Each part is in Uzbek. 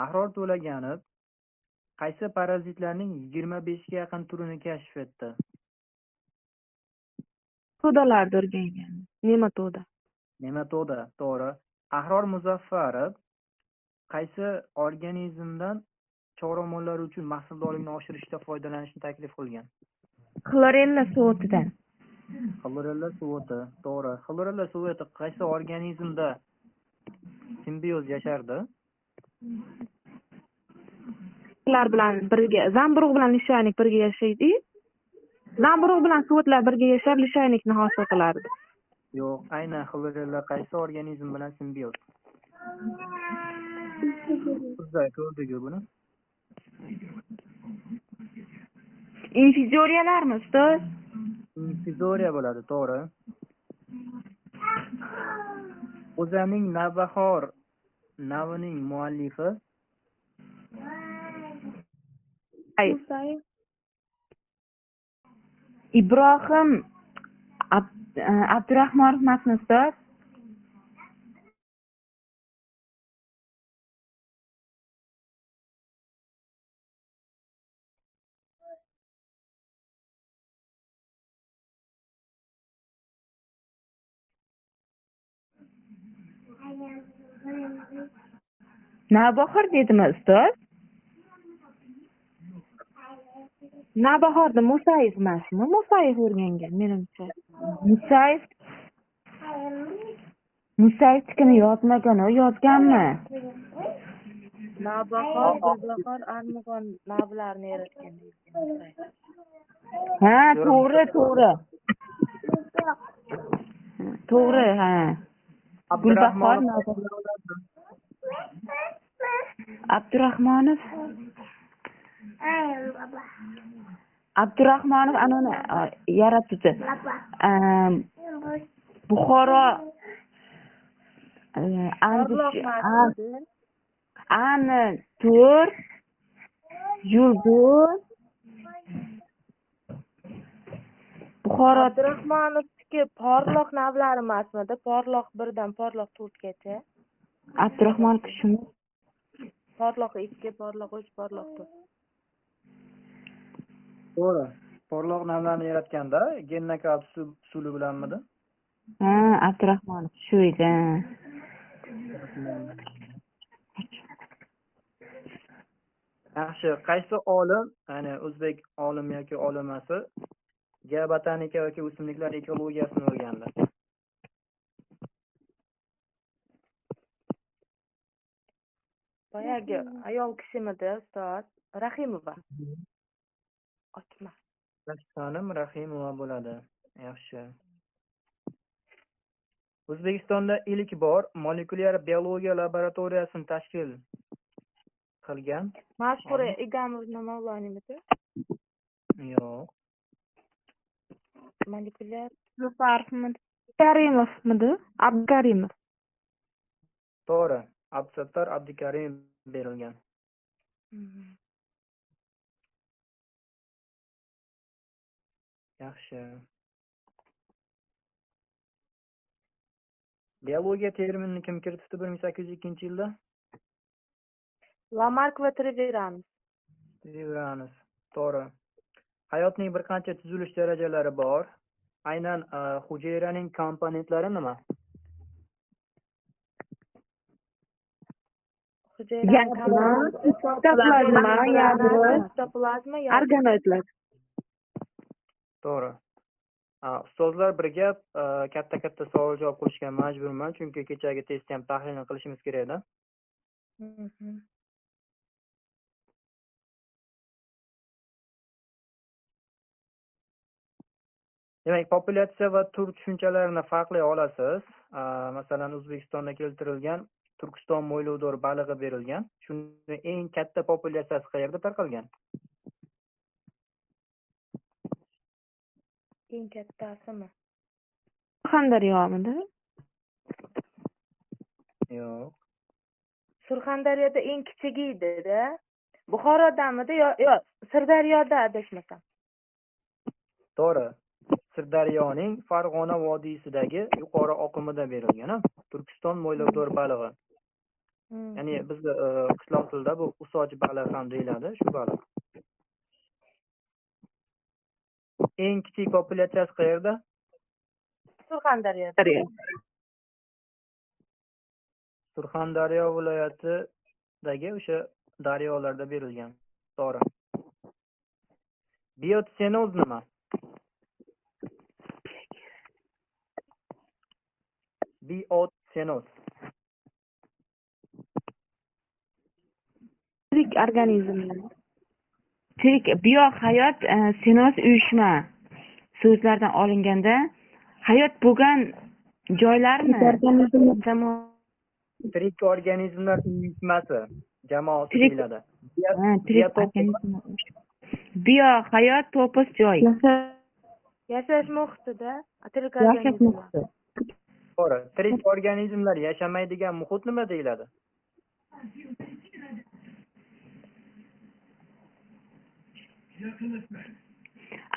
Ahror To'laganov qaysi parazitlarning 25 ga yaqin turini kashf etdi? To'dalarni o'rgangan. Nematoda. Nematoda, to'g'ri. Ahror Muzaffarov qaysi organizmdan chorvamonlar uchun mahsuldorlikni oshirishda foydalanishni taklif qilgan? Xlorella suvotidan. Xlorella suvoti, to'g'ri. Xlorella suvoti qaysi organizmda simbioz yashardi? Ular bilan birga, zamburug' bilan lishaynik birga yashaydi. Zamburug' bilan suvotlar birga yashab, lishaynikni hosil qilardi. Yo'q, aynan xlorella qaysi organizm bilan simbioz? Sizlar ko'rdik-ku buni. Infizoriyalarmi, ustoz? Infizoriya bo'ladi, to'g'ri. O'zaning Navbahor navining muallifi Ibrohim Abdurahmonov emasmi, ustoz? Navbahor dedimi, ustoz? Navbahorda Musayev emasmi? Musayev o'rgangan, menimcha. Musayevnikini yozmagan, u yozganmi? Navbahor, Gulbahor, Armug'on navlarini yaratgan. Ha, to'g'ri. To'g'ri, ha. Gulbahor Abdurahmonov anoni yaratdi. Buxoro Ani tur yulduz Buxoro Abdurahmonovniki porloq navlari emasmidi? Porloq 1 dan porloq 4 gacha. Abdurahmonov shumi? Porloq 2, porloq 3, porloq 4. to'g'ri. Porloq navlarni yaratganda gen nokaut usuli bilanmidi? Ha, Abdurahmonov shu edi. Yaxshi, qaysi olim, ya'ni o'zbek olim yoki olimasi geobotanika yoki o'simliklar ekologiyasini o'rgandi? Boyagi ayol kishimidi, ustoz? Rahimova. Ochma. Xonim Rahimova bo'ladi. Yaxshi. O'zbekistonda ilk bor molekulyar biologiya laboratoriyasini tashkil qilgan? Mashhur Igamovna Mavlonimidi? Yo'q. Molekulyar Karimovmidi? Abdukarimov. To'g'ri. Abdusattor Abdukarim berilgan. Yaxshi. Biologiya terminini kim kiritdi 1802-yilda? Lamark va Treviranus. Treviranus. To'g'ri. Hayotning bir qancha tuzilish darajalari bor. Aynan hujayraning komponentlari nima? Sitoplazma, organoidlar. To'g'ri. Ustozlar bir gap, katta savol javob qilishga majburman, chunki kechagi testni ham tahlil qilishimiz kerak-da. Demak, populyatsiya va tur tushunchalarini farqlay olasiz. Masalan, O'zbekistonda keltirilgan Turkiston mo'ylovdor balig'i berilgan. Shuni eng katta populyatsiyasi qayerda tarqalgan? Eng kattasimi? Surxondaryomidi? Yo'q. Surxondaryoda eng kichigi edi-da. Buxorodamidi yo Sirdaryoda adashmasam. To'g'ri. Sirdaryoning Farg'ona vodiysidagi yuqori oqimida berilgan, Turkiston mo'ylovdor balig'i. Ya'ni bizni qishloq tilida bu usoch baliq ham deyiladi, shu baliq. Eng kichik populyatsiyasi qayerda? Surxondaryoda. Surxondaryo viloyatidagi o'sha daryolarda berilgan. To'g'ri. Biotsenoz nima? Biotsenoz. Tirik organizmlar. Tirik biohayot sinoz uyushma so'zlardan olinganda hayot bo'lgan joylarmi? Tirik organizmlar uyushmasi, jamoasi Tirik- deyiladi. Tirik organizm. Biohayot topis joy. Yashash muhitida tirik Yashash organizmlar. muhiti. To'g'ri. Tirik organizmlar yashamaydigan muhit nima deyiladi?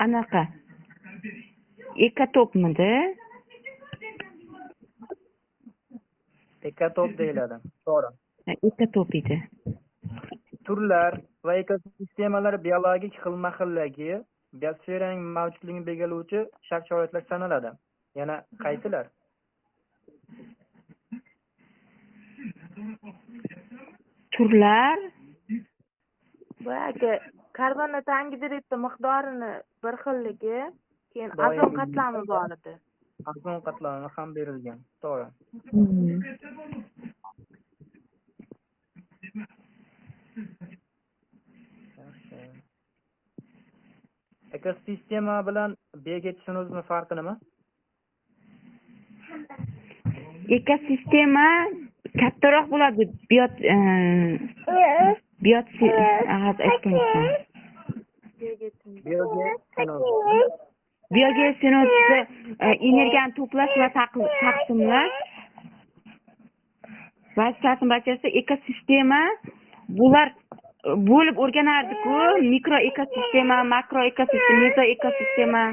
Anaqa. Ekotopmidi? Ekotop deyiladi. To'g'ri. Ekotop edi. Turlar va ekosistemalar biologik xilma-xilligi, biosferaning mavjudligini belgilovchi shart-sharoitlar sanaladi. Yana qaysilar? Turlar Boyagi karbonat angidridni miqdorini bir xilligi, keyin Doim azon qatlami bor edi. Ozon qatlami ham berilgan. To'g'ri. Yaxshi. Ekosistema bilan biogetsinozning farqi nima? ekosistema kattaroq bo'ladi. Biogetsinozda energiyani to'plash va taqsimlash vazifasini bajarsa, ekosistema bular bo'lib o'rganardi-ku, mikro ekosistema, makro ekosistema, mezo ekosistema.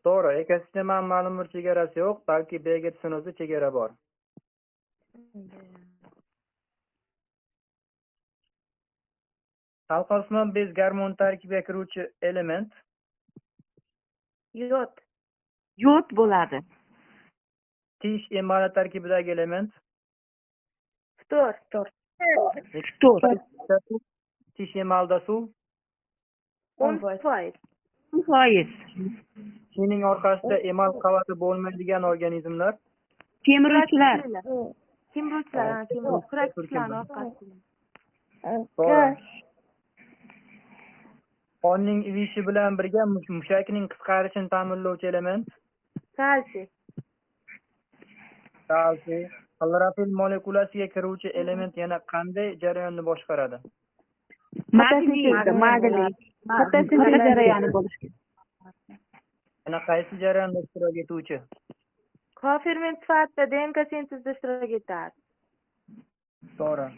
To'g'ri, ekosistema ma'lum bir chegarasi yo'q, balki biogetsinozda chegara bor. Halqosmon bez gormon tarkibiga kiruvchi element Yod bo'ladi. tish emali tarkibidagi element Ftor. tish emalida suv 10%. 10%. Tishning orqasida emal qavati bo'lmaydigan organizmlar Kemiruvchilar. Kemiruvchilar orqasida. To'g'ri. Qonning ivishi bilan birga mushakning qisqarishini ta'minlovchi element Kalsiy. kalsiy. Xlorofil molekulasiga kiruvchi element yana qanday jarayonni boshqaradi? Fotosintez jarayoni bo'lishi kerak. Yana qaysi jarayonda ishtirok etuvchi? Koferment sifatida DNK sintezida ishtirok etadi. To'g'ri.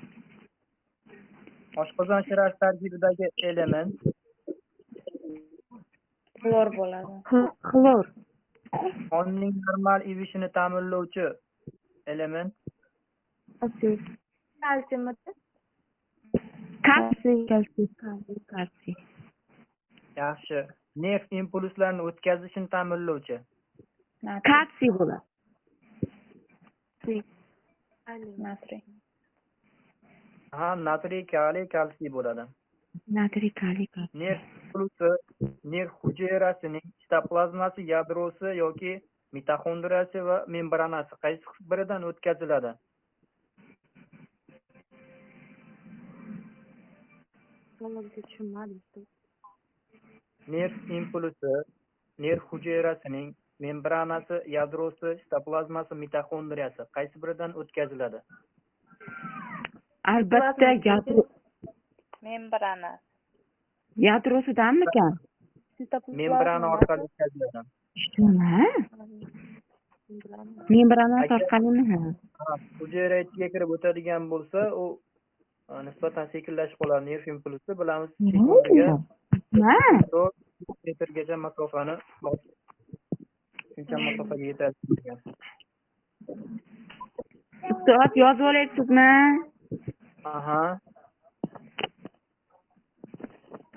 Oshqozon shirasi tarkibidagi element Xlor bo'ladi. Xlor. qonning normal ivishini ta'minlovchi element Kalsiymi? Kalsiy. yaxshi. Nerv impulslarini o'tkazishini ta'minlovchi Kalsiy bo'ladi. natriy, kaliy, kalsiy bo'ladi. Natriy, kaliy. Nerv impulsi nerv hujayrasining sitoplazmasi, yadrosi yoki mitoxondriyasi va membranasi qaysi biridan o'tkaziladi? Nerv impulsi nerv hujayrasining membranasi, yadrosi, sitoplazmasi, mitoxondriyasi qaysi biridan o'tkaziladi? Albatta Membrana. yadrosidanmikan? Membrana orqali o'tkaziladi. Nima? Membrana orqalimi? Hujayra ichiga kirib o'tadigan bo'lsa, u nisbatan sekinlashib qoladi. Nerv impulsi bilamiz, sekundiga metrgacha masofani shuncha masofaga yetadi. Ustoz yozib olyapsizmi? Aha.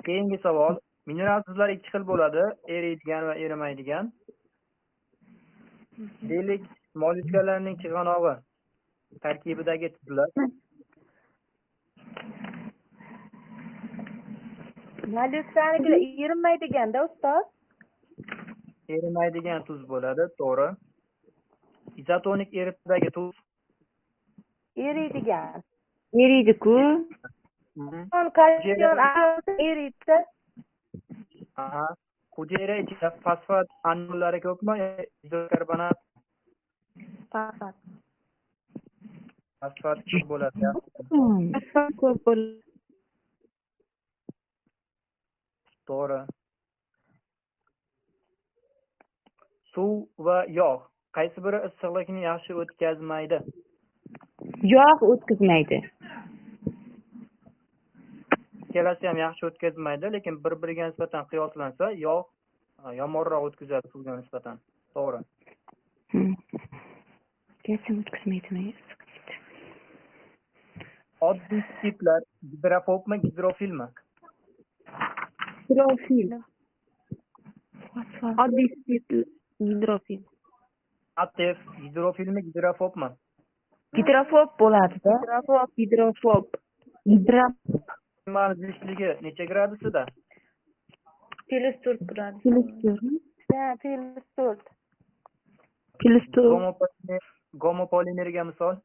Keyingi savol. Mineral tuzlar ikki xil bo'ladi, eriydigan va erimaydigan. Deylik, mollyuskalarning chig'anog'i tarkibidagi tuzlar Mollyuskanikilar erinmaydiganda ustoz. erimaydigan tuz bo'ladi, to'g'ri. Izotonik eritmadagi tuz Eriydigan. Eriydi-ku. Kalsium eriydi. Aha. Hujayra ichida fosfat anillari ko'pmi? Izokarbonat, Faqat. fosfat ko'p bo'ladi. Fosfat ko'p bo'ladi. To'g'ri. Suv va yog' qaysi biri issiqlikni yaxshi o'tkazmaydi? Yog' o'tkazmaydi. Ikkalasi ham yaxshi o'tkazmaydi, lekin bir-biriga nisbatan qiyoslansa, yog' yomonroq o'tkazadi suvga nisbatan. To'g'ri. Ikkalasi o'tkazmaydimi? Oddiy tiplar gidrofobmi, gidrofilmi? Hidrofil. Oddiy hidrofil. Aktiv gidrofilmi, gidrofobmi? Gidrofob bo'ladi-da. Hidrofob. Marzlishligi necha gradusida? Gomopolimerga misol?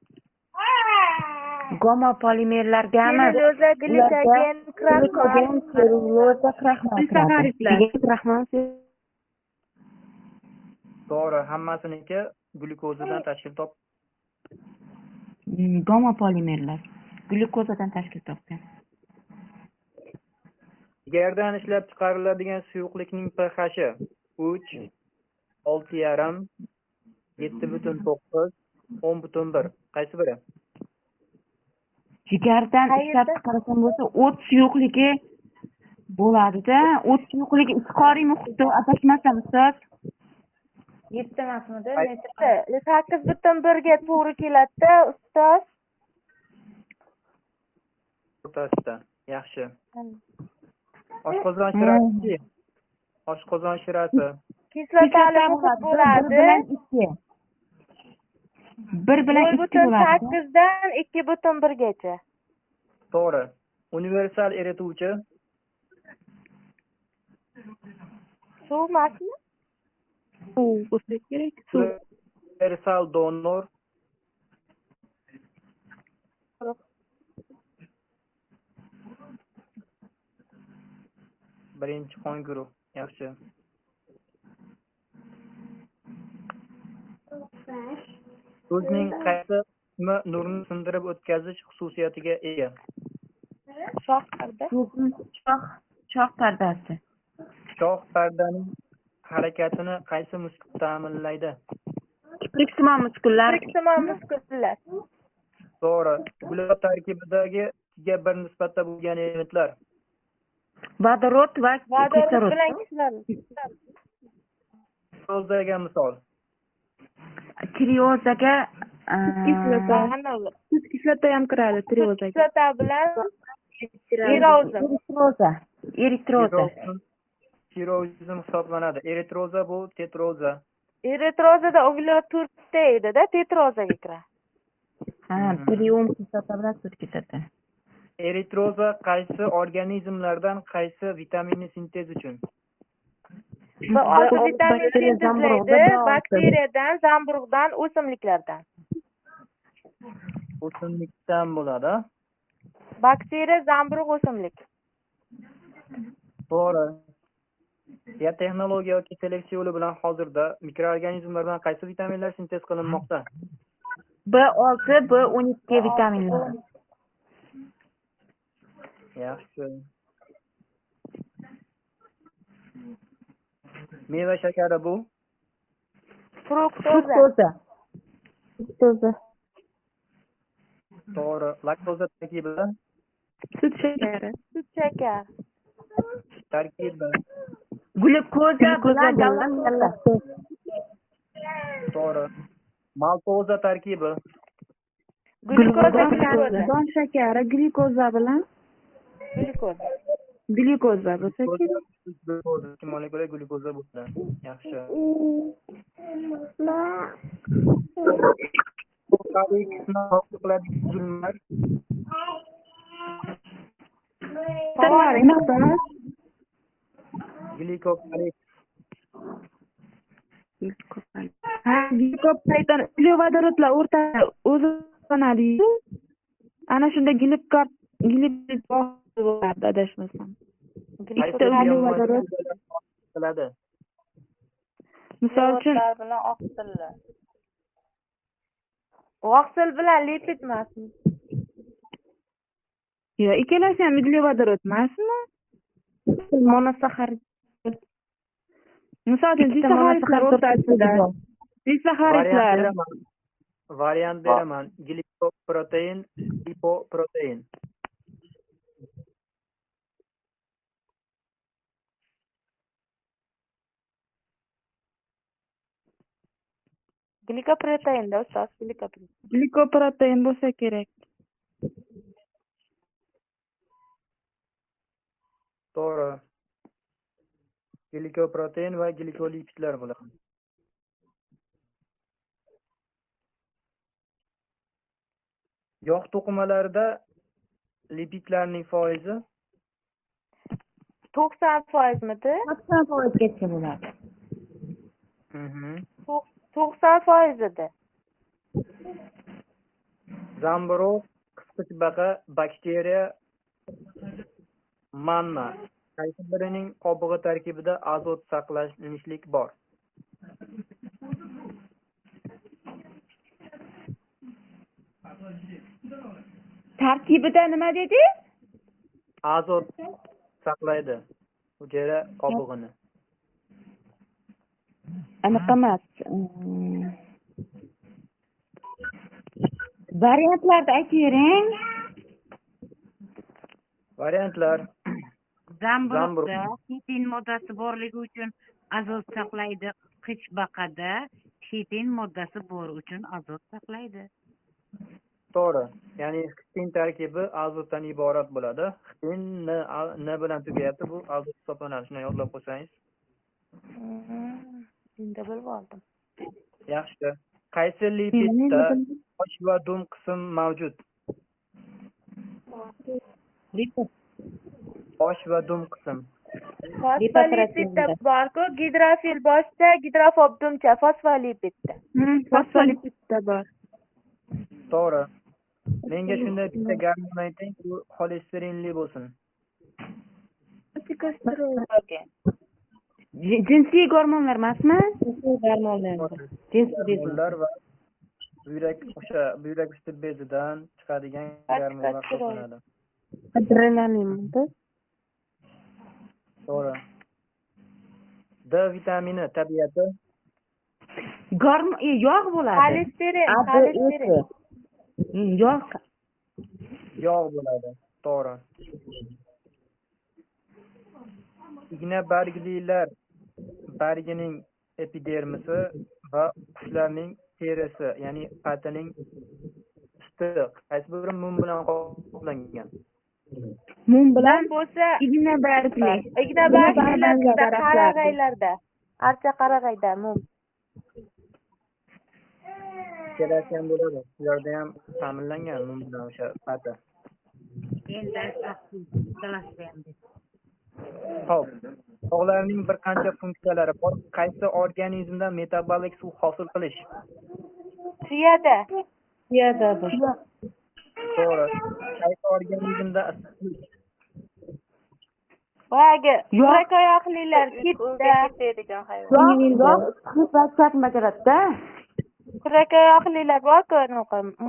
Gomopolimerlargami? Sellyuloza, glikogen, kraxmal. Sellyuloza, kraxmal. To'g'ri, hammasiniki glyukozadan tashkil top. Gomopolimerlar glyukozadan tashkil topgan. Jigardan ishlab chiqariladigan suyuqlikning pH-i 3, 6,5, 7,9, 10,1. Qaysi biri? Jigardan ishlab chiqargan bo'lsa, o't suyuqligi bo'ladi-da. O't suyuqligi istiqoriy muhitda adashmasam ustoz. 7 emasmidi? 8,1 ga to'g'ri keladi-da, ustoz. O'rtasida. Yaxshi. Oshqozon shirasi. Oshqozon shirasi. Kislotali muhit bo'ladi. 1 bilan 2 bo'ladi. 8 dan 2,1 gacha. To'g'ri. Universal erituvchi. Suv emasmi? Suv bo'lsa kerak. Suv. Universal donor. Birinchi qon guruh. Yaxshi. So'zning qaysi qismi nurni sindirib o'tkazish xususiyatiga ega? Shoh parda. Shoh pardasi. Shoh pardaning harakatini qaysi muskul ta'minlaydi? Kipriksimon muskullar. To'g'ri. Ular tarkibidagi ga bir nisbatda bo'lgan elementlar. Vodorod va Vodorod bilan kislorod. So'zlarga misol. Triozaga Tuz kislota ham kiradi triozaga. Kislota bilan eritroza. Tirozizm hisoblanadi. Eritroza bu tetroza. Eritrozada uglot 4 ta edi-da, tetrozaga kiradi. Trium kislota bilan sut ketadi. Eritroza qaysi organizmlardan qaysi vitaminni sintez uchun? Vitamin sintezlaydi bakteriyadan, zamburug'dan, o'simliklardan. O'simlikdan bo'ladi. Bakteriya, zamburug', o'simlik. To'g'ri. Biotexnologiya yoki seleksiya yo'li bilan hozirda mikroorganizmlardan qaysi vitaminlar sintez qilinmoqda? B6, B12 vitaminlari. Yaxshi. Meva shakari bu? Fruktoza. To'g'ri. Laktoza tarkibi? Sut shakari. Tarkibi. Glyukoza bilan To'g'ri. Maltoza tarkibi. Glyukoza, glyukoza. Don shakari glyukoza bilan Glyukoza. glyukoza bo'lsa kerak. Glyukoza, ikki molekula glyukoza bo'ladi. Yaxshi. Qiladigan tuzilmalar. Tovar emas. Glikopalit. Ha, glikopalit uglevodorodlar o'rtada o'zi qanadi. Ana shunda glipid bo'ladi adashmasam. Uglevodorod qiladi. misol uchun Uglevodorod bilan oqsillar. Oqsil bilan lipid emasmi? yo ikkalasi ham uglevodorod emasmi? Monosaxarid. Misol uchun disaxaridlar o'rtasida disaxaridlar Variant beraman. Glikoprotein, lipoprotein. Glikoproteinda ustoz, glikoprotein. glikoprotein bo'lsa kerak. To'g'ri. Glikoprotein va glikolipidlar bo'ladi. Yog' to'qimalarida lipidlarning foizi 90%midi? 80%gacha bo'ladi. 90% edi. zamburug', qisqichbaqa, bakteriya, manna. Qaysi birining qobig'i tarkibida azot saqlanishlik bor? Tarkibida nima dedi? Azot saqlaydi hujayra qobig'ini. Anaqa emas. Variantlarni aytavering. Variantlar: Zamburug'da chitin moddasi borligi uchun azot saqlaydi. Qichbaqada chitin moddasi bor uchun azot saqlaydi. to'g'ri. Ya'ni xitin tarkibi azotdan iborat bo'ladi. Xitin n bilan tugayapti, bu azot hisoblanadi. Shuni yodlab qo'ysangiz. Endi bilib oldim. Yaxshi. Qaysi lipidda och va dum qism mavjud? Och va dum qism. Fosfolipidda bor-ku, gidrofil boshda, gidrofob dumcha, fosfolipidda. Fosfolipidda bor. To'g'ri. Menga shunday bitta gormon ayting, bu xolesterinli bo'lsin. Jinsiy gormonlar emasmi? Jinsiy gormonlar. Jinsiy bezlar. Gormonlar va buyrak usti bezidan chiqadigan gormonlar hisoblanadi. Adrenalinmi? To'g'ri. D vitamini tabiati Yog' bo'ladi. Xolesterin. Yog'. yog' bo'ladi. To'g'ri. Igna barglilar bargining epidermisi va qushlarning terisi, ya'ni patining usti qaysi biri mum bilan qoplangan? Mum bilan bo'lsa, igna bargli. igna barglarda, qarag'aylarda, archa qarag'ayda mum. Kelasi ham bo'ladi. Ularda ham ta'minlangan mum bilan o'sha pati. Xo'p. Tog'larning bir qancha funksiyalari bor. Qaysi organizmda metabolik suv hosil qilish? Tuyada. To'g'ri. Qaysi organizmda issiqlik? Boyagi yurak oyoqlilar kitda. Yog' chaqmachalarda. Yurak oyoqlilar bor-ku,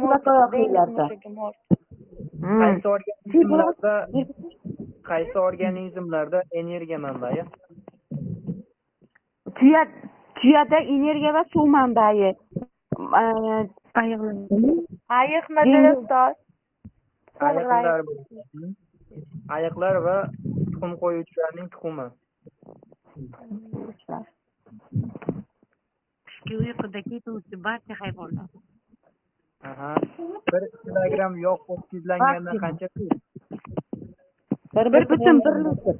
Yurak oyoqlilarda. Qaysi organizmlarda energiya manbai? Tuyada energiya va suv manbai. Ayiqmidi ustoz. Ayiqlar va tuxum qo'yuvchilarning tuxumi. yoki uyquda ketuvchi barcha hayvonlar. Aha. 1 kilogramm yog' oksidlanganda qancha suv? 1,1 litr.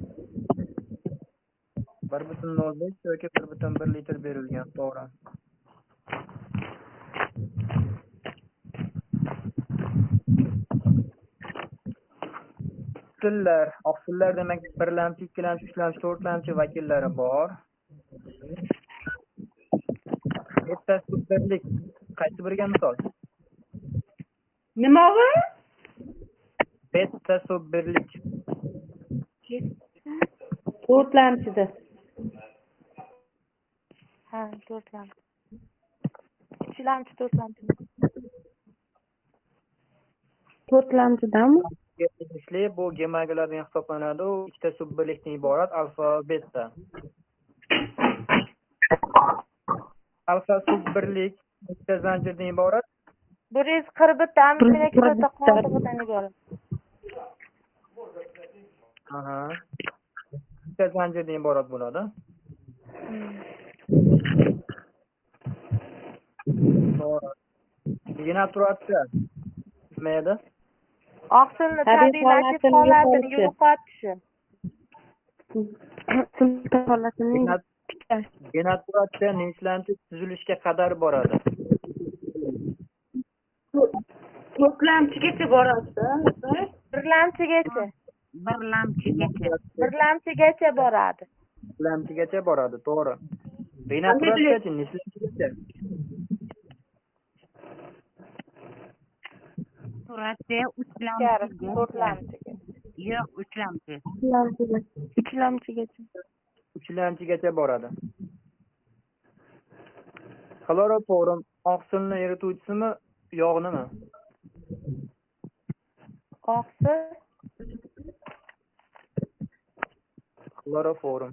1,05 yoki 1,1 litr berilgan. To'g'ri. Oqsillar demak 1 lamchi, 2 lamchi, 3 lamchi, 4 lamchi vakillari bor. Beta superlik qaysi biriga misol? Nima u? Beta superlik. 4 lamchida. Ha, 4 lamchi. 3 lamchi, 4 lamchi. 4 lamchidami? Tegishli bu gemoglobin hisoblanadi. U ikkita subbirlikdan iborat, alfa va beta. Alfa subbirlik ikkita zanjirdan iborat. 140 amino kislota qoldig'idan iborat. Aha. Ikkita zanjirdan iborat bo'ladi. To'g'ri. Denaturatsiya nima edi? Oqsilni tabiiylashish holatini yo'qotishi. Denaturatsiya nechanchi tuzilishga qadar boradi? 4 lamchigacha boradi. 1 lamchigacha. 1 lamchigacha. 1 lamchigacha boradi. Lamchigacha boradi, to'g'ri. Denaturatsiyachi nechanchigacha? Naturatsiya 3 4 lamchigacha. lamchiga. Yo'q, 3 lamchi. 3 lamchigacha. 3 lamchigacha boradi. Xloroform oqsilni erituvchisimi, yog'nimi? Oqsil Xloroform.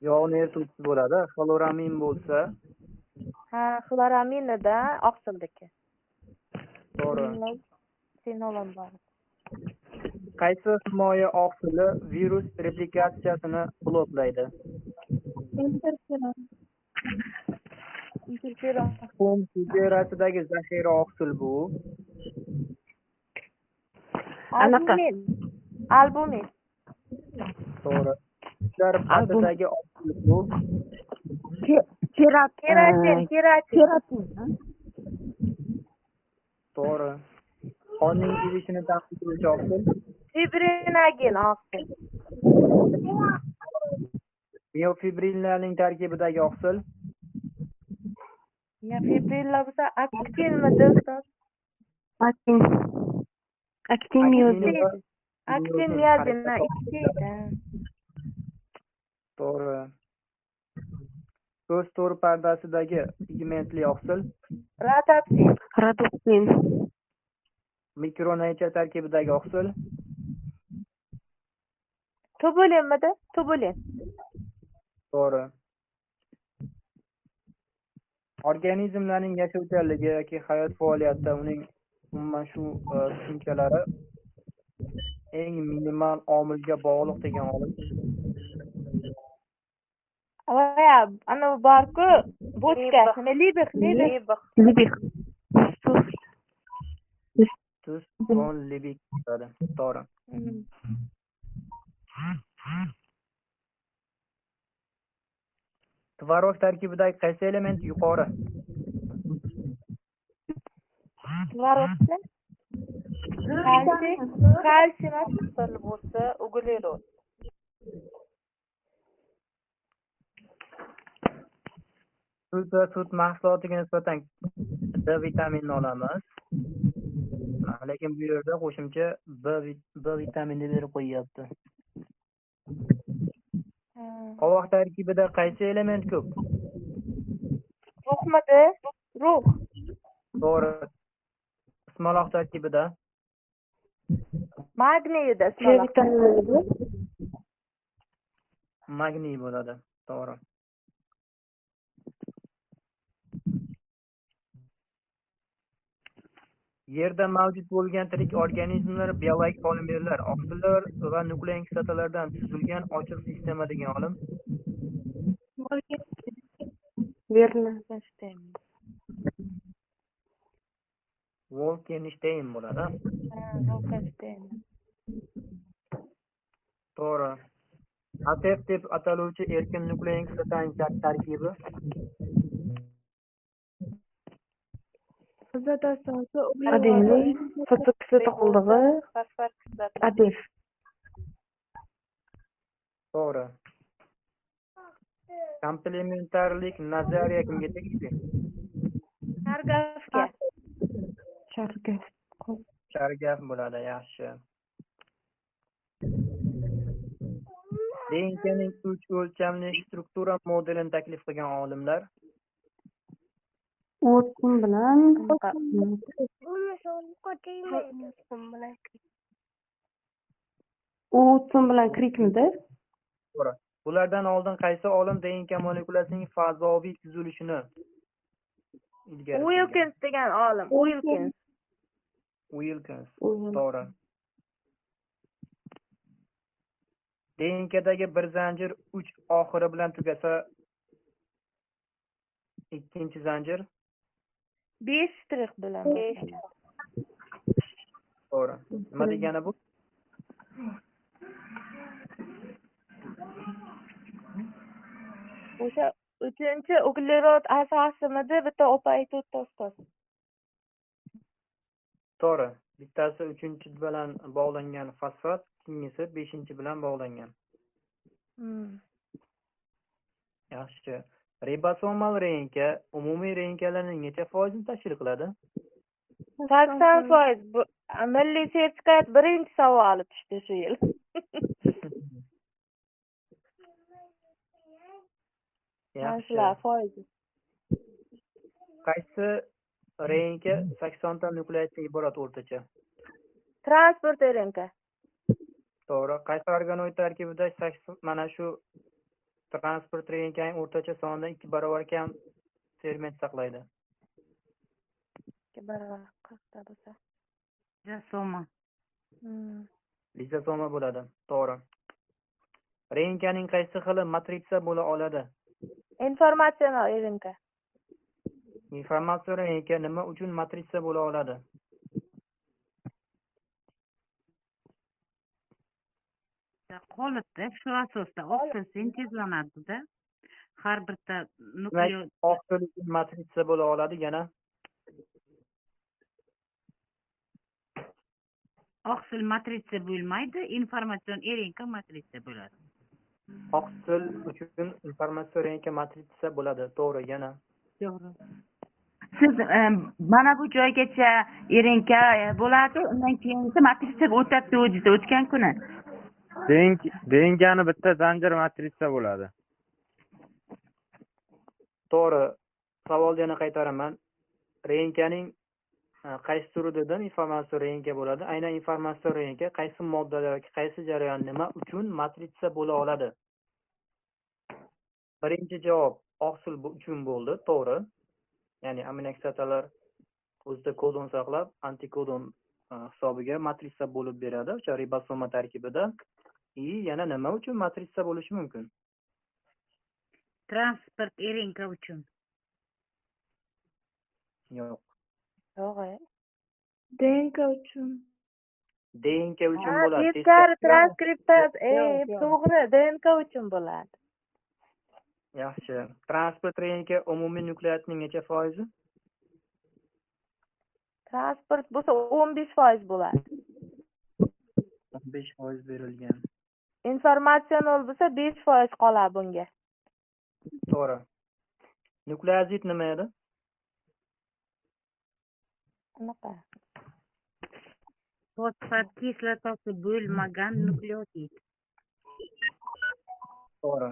Yog'ni erituvchisi bo'ladi. Xloramin bo'lsa, ha, xloraminida oqsildiki. to'g'ri. Fenolan bor. Qaysi himoya oqsili virus replikatsiyasini bloklaydi? Interferon. Qum hujayrasidagi zaxira oqsil bu. Albumin. To'g'ri. Ular patidagi oqsil bu. Keratin. To'g'ri. Qonning ezishini ta'minlovchi oqsil. Fibrinagin oqsil. Miofibrillarning tarkibidagi oqsil. Fibrillar bo'lsa aktinmi do'stlar? Aktin miyozin. Aktin miyozin ikkita. To'g'ri. Ko'z to'r pardasidagi pigmentli oqsil. Rodopsin. Mikronaycha tarkibidagi oqsil. Tubulinmidi? Tubulin. To'g'ri. Organizmlarning yashovchanligi yoki hayot faoliyatida uning umuman shu tushunchalari eng minimal omilga bog'liq degan olim. Ana borku bochka, libix. Tuz, von libik bo'ladi. To'g'ri. Tvorog tarkibidagi qaysi element yuqori? Tvorogda kalsiy fosfor bo'lsa, uglerod. Sut va sut mahsulotiga nisbatan D vitaminini olamiz. Lekin bu yerda qo'shimcha B vitaminini berib qo'yapti. Qovoq tarkibida qaysi element ko'p? Ruhmidi? Ruh. To'g'ri. Ismaloq tarkibida Magniyda ismaloq. magniy bo'ladi. To'g'ri. Yerda mavjud bo'lgan tirik organizmlar biologik polimerlar, oqsillar va nuklein kislotalardan tuzilgan ochiq sistema degan olim. Wolkenstein bo'ladi. To'g'ri. ATF deb ataluvchi erkin nuklein kislotaning tarkibi Azot asosi Adenli, fosfor kislota qoldig'i, fosfor kislota. ATF. to'g'ri. Komplementarlik nazariya kimga tegishli? Sargafga. Sharga. Shargaf bo'ladi, yaxshi. DNKning 3 o'lchamli struktura modelini taklif qilgan olimlar. Watson bilan Crickmidi? To'g'ri. Bulardan oldin qaysi olim DNK molekulasining fazoviy tuzilishini ilgari surgan? Wilkins degan olim. Wilkins. To'g'ri. DNKdagi bir zanjir 3 oxiri bilan tugasa, ikkinchi zanjir 5 shtrix bilan. to'g'ri. Nima degani bu? O'sha 3-uglerod asosimidi, bitta opaytut to'stos. To'g'ri. Bittasi 3-chi bilan bog'langan fosfat, ikkinchisi 5-chi bilan bog'langan. Yaxshi. Ribosomal RNK umumiy RNKlarning necha foizini tashkil qiladi? 80%. Milliy sertifikat birinchi savoli tushdi shu yil. Yaxshi. Foizi. Qaysi RNK 80 ta nukleotiddan iborat o'rtacha? Transport RNK. To'g'ri. Qaysi organoid tarkibida mana shu transport RNKning o'rtacha sonidan 2 barobar kam ferment saqlaydi? 2 barobar 40 ta bo'lsa. Lizosoma. Lizosoma bo'ladi. To'g'ri. RNKning qaysi xili matritsa bo'la oladi? Informatsional RNK. Informatsion RNK nima uchun matritsa bo'la oladi? Qolipda shu asosda oqsil sintezlanadi-da. Har bitta Demak, oqsil matritsa bo'la oladi yana. oqsil matritsa bo'lmaydi, informatsion RNK matritsa bo'ladi. Oqsil uchun informatsion RNK matritsa bo'ladi. To'g'ri, yana. To'g'ri. Siz mana bu joygacha RNK bo'ladi, undan keyin matrisaga o'tadi o'zicha o'tgan kuni. DNKni bitta zanjir matritsa bo'ladi. To'g'ri. Savolni yana qaytaraman. RNKning qaysi turi dedim, informatsion RNK bo'ladi. Aynan informatsion RNK qaysi moddalar yoki qaysi jarayon nima uchun matritsa bo'la oladi? Birinchi javob oqsil uchun bo'ldi. To'g'ri. Ya'ni aminokislotalar o'zida kodon saqlab, antikodon hisobiga matritsa bo'lib beradi o'sha ribosoma tarkibida. Yana nima uchun matritsa bo'lishi mumkin? Transport RNK uchun. Yo'q. DNK uchun. DNK uchun bo'ladi. Teskari transkriptaz, to'g'ri, DNK uchun bo'ladi. Yaxshi. Transport RNK umumiy nukleotidning necha foizi? Transport bo'lsa 15% bo'ladi. 15% berilgan. Informatsional bo'lsa 5% qoladi bunga. To'g'ri. Nukleozid nima edi? Unaqa. Fosfat kislotasi bo'lmagan nukleotid. To'g'ri.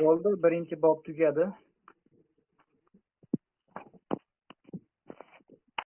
Bo'ldi, birinchi bob tugadi.